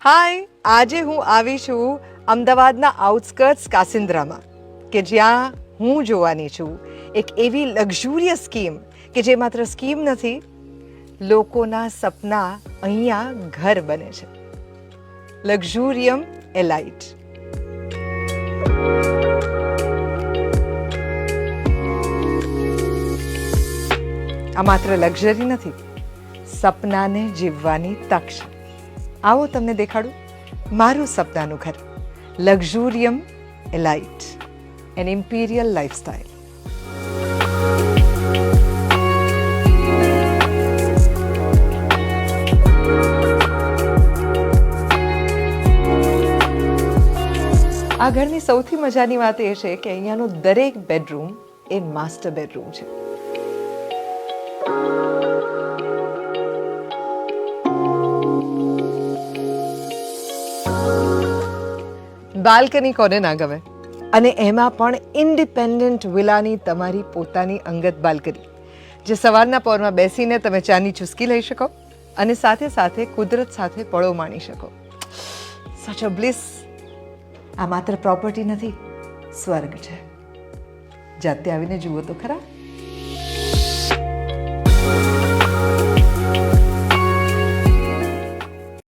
હાય, આજે હું આવી છું અમદાવાદના આઉટસ્કર્ટ્સ કાસિન્દ્રામાં કે જ્યાં હું જોવાની છું એક એવી લક્ઝુરિયસ સ્કીમ કે જે માત્ર સ્કીમ નથી, લોકોના સપના અહીંયા ઘર બને છે. લક્ઝુરિયમ એલાઇટ. આ માત્ર લક્ઝરી નથી, સપનાને જીવવાની તક છે. આવો તમને દેખાડું મારું સપનાનું ઘર, લક્ઝુરિયમ એલાઇટ, એન ઇમ્પિરિયલ લાઇફસ્ટાઇલ. આ ઘરની સૌથી મજાની વાત એ છે કે અહીંયાનો દરેક બેડરૂમ એ માસ્ટર બેડરૂમ છે. બાલ્કની કોને ના ગમે, અને એમાં પણ ઇન્ડિપેન્ડન્ટ વિલાની તમારી પોતાની અંગત બાલ્કની, જે સવારના પહોરમાં બેસીને તમે ચાની ચુસ્કી લઈ શકો અને સાથે સાથે કુદરત સાથે પળો માણી શકો. સચ અ બ્લિસ. આ માત્ર પ્રોપર્ટી નથી, સ્વર્ગ છે. જાતે આવીને જુઓ તો ખરા.